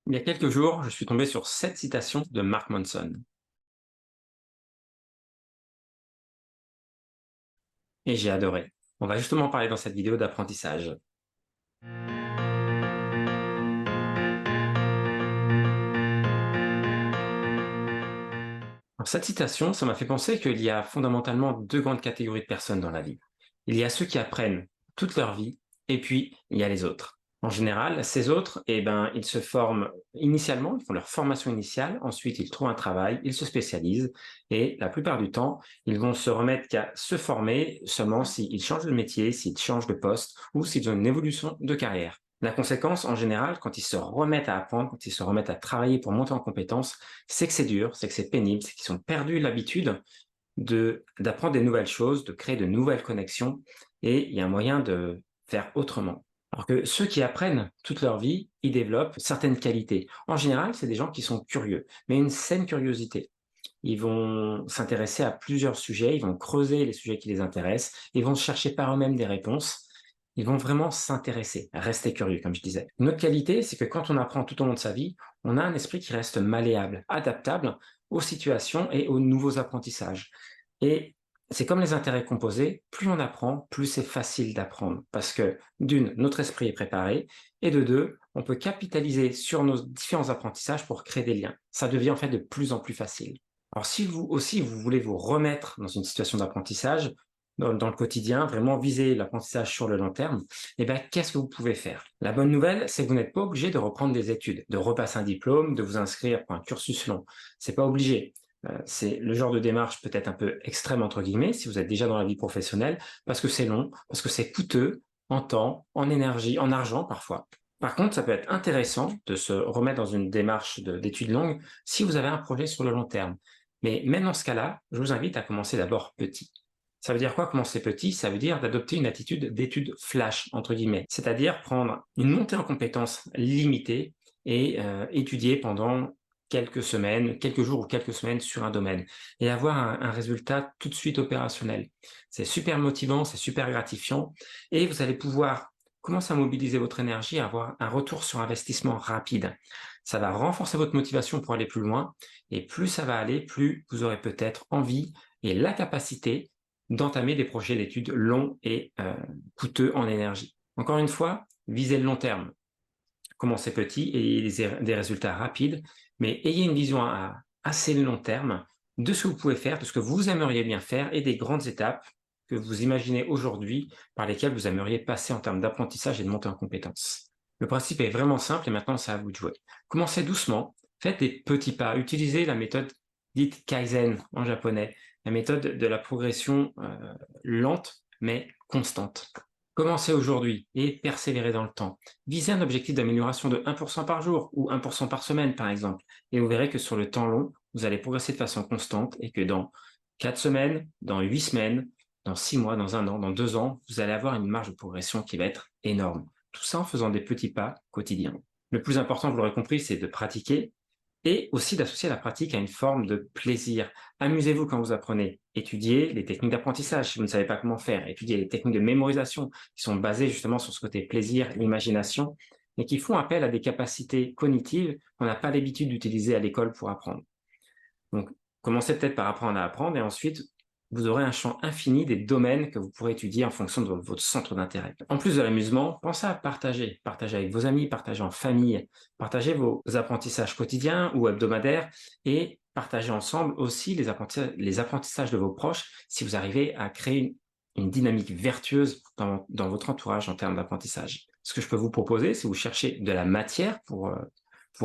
Il y a quelques jours, je suis tombé sur cette citation de Mark Manson et j'ai adoré. On va justement parler dans cette vidéo d'apprentissage. Alors, cette citation, ça m'a fait penser qu'il y a fondamentalement deux grandes catégories de personnes dans la vie. Il y a ceux qui apprennent toute leur vie et puis il y a les autres. En général, ces autres, ils se forment initialement, ils font leur formation initiale, ensuite ils trouvent un travail, ils se spécialisent et la plupart du temps, ils vont se remettre qu'à se former seulement s'ils changent de métier, s'ils changent de poste ou s'ils ont une évolution de carrière. La conséquence, en général, quand ils se remettent à apprendre, quand ils se remettent à travailler pour monter en compétences, c'est que c'est dur, c'est que c'est pénible, c'est qu'ils ont perdu l'habitude d'apprendre des nouvelles choses, de créer de nouvelles connexions, et il y a un moyen de faire autrement. Alors que ceux qui apprennent toute leur vie, ils développent certaines qualités. En général, c'est des gens qui sont curieux, mais une saine curiosité. Ils vont s'intéresser à plusieurs sujets, ils vont creuser les sujets qui les intéressent, ils vont chercher par eux-mêmes des réponses, ils vont vraiment s'intéresser, rester curieux, comme je disais. Une autre qualité, c'est que quand on apprend tout au long de sa vie, on a un esprit qui reste malléable, adaptable aux situations et aux nouveaux apprentissages. Et c'est comme les intérêts composés, plus on apprend, plus c'est facile d'apprendre. Parce que d'une, notre esprit est préparé, et de deux, on peut capitaliser sur nos différents apprentissages pour créer des liens. Ça devient en fait de plus en plus facile. Alors si vous aussi, vous voulez vous remettre dans une situation d'apprentissage, dans le quotidien, vraiment viser l'apprentissage sur le long terme, qu'est-ce que vous pouvez faire? La bonne nouvelle, c'est que vous n'êtes pas obligé de reprendre des études, de repasser un diplôme, de vous inscrire pour un cursus long. C'est pas obligé. C'est le genre de démarche peut-être un peu extrême entre guillemets, si vous êtes déjà dans la vie professionnelle, parce que c'est long, parce que c'est coûteux en temps, en énergie, en argent parfois. Par contre, ça peut être intéressant de se remettre dans une démarche d'études longues si vous avez un projet sur le long terme. Mais même dans ce cas-là, je vous invite à commencer d'abord petit. Ça veut dire quoi commencer petit? Ça veut dire d'adopter une attitude d'étude flash, entre guillemets, c'est-à-dire prendre une montée en compétences limitée et étudier pendant quelques semaines, quelques jours ou quelques semaines sur un domaine et avoir un résultat tout de suite opérationnel. C'est super motivant, c'est super gratifiant et vous allez pouvoir commencer à mobiliser votre énergie et avoir un retour sur investissement rapide. Ça va renforcer votre motivation pour aller plus loin et plus ça va aller, plus vous aurez peut-être envie et la capacité d'entamer des projets d'études longs et coûteux en énergie. Encore une fois, visez le long terme. Commencez petit et des résultats rapides, mais ayez une vision à assez long terme de ce que vous pouvez faire, de ce que vous aimeriez bien faire et des grandes étapes que vous imaginez aujourd'hui par lesquelles vous aimeriez passer en termes d'apprentissage et de montée en compétences. Le principe est vraiment simple et maintenant c'est à vous de jouer. Commencez doucement, faites des petits pas, utilisez la méthode dite Kaizen en japonais, la méthode de la progression lente mais constante. Commencez aujourd'hui et persévérez dans le temps. Visez un objectif d'amélioration de 1% par jour ou 1% par semaine, par exemple. Et vous verrez que sur le temps long, vous allez progresser de façon constante et que dans 4 semaines, dans 8 semaines, dans 6 mois, dans 1 an, dans 2 ans, vous allez avoir une marge de progression qui va être énorme. Tout ça en faisant des petits pas quotidiens. Le plus important, vous l'aurez compris, c'est de pratiquer et aussi d'associer la pratique à une forme de plaisir. Amusez-vous quand vous apprenez. Étudiez les techniques d'apprentissage si vous ne savez pas comment faire. Étudiez les techniques de mémorisation qui sont basées justement sur ce côté plaisir, imagination, et qui font appel à des capacités cognitives qu'on n'a pas l'habitude d'utiliser à l'école pour apprendre. Donc, commencez peut-être par apprendre à apprendre et ensuite, vous aurez un champ infini des domaines que vous pourrez étudier en fonction de votre centre d'intérêt. En plus de l'amusement, pensez à partager. Partagez avec vos amis, partagez en famille, partagez vos apprentissages quotidiens ou hebdomadaires et partagez ensemble aussi les apprentissages de vos proches si vous arrivez à créer une dynamique vertueuse dans votre entourage en termes d'apprentissage. Ce que je peux vous proposer, si vous cherchez de la matière pour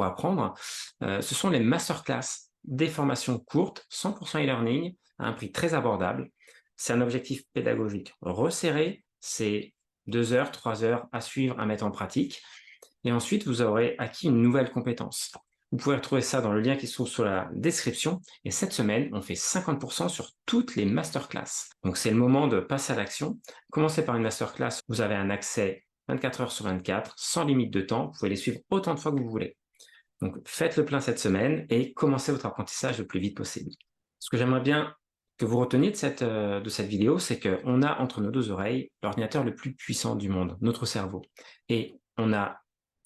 apprendre, ce sont les masterclass, des formations courtes, 100% e-learning, à un prix très abordable. C'est un objectif pédagogique resserré, c'est 2 heures, 3 heures à suivre, à mettre en pratique. Et ensuite, vous aurez acquis une nouvelle compétence. Vous pouvez retrouver ça dans le lien qui se trouve sur la description. Et cette semaine, on fait 50% sur toutes les masterclass. Donc, c'est le moment de passer à l'action. Commencez par une masterclass. Vous avez un accès 24 heures sur 24, sans limite de temps. Vous pouvez les suivre autant de fois que vous voulez. Donc, faites le plein cette semaine et commencez votre apprentissage le plus vite possible. Ce que j'aimerais bien que vous reteniez de cette vidéo, c'est qu'on a entre nos deux oreilles l'ordinateur le plus puissant du monde, notre cerveau. Et on a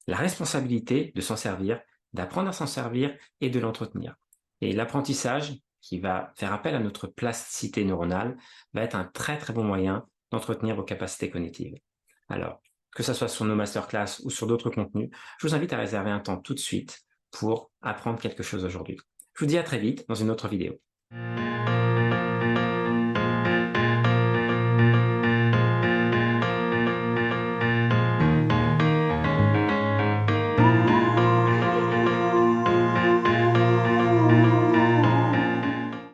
la responsabilité de s'en servir d'apprendre à s'en servir et de l'entretenir. Et l'apprentissage, qui va faire appel à notre plasticité neuronale, va être un très très bon moyen d'entretenir vos capacités cognitives. Alors, que ce soit sur nos masterclass ou sur d'autres contenus, je vous invite à réserver un temps tout de suite pour apprendre quelque chose aujourd'hui. Je vous dis à très vite dans une autre vidéo.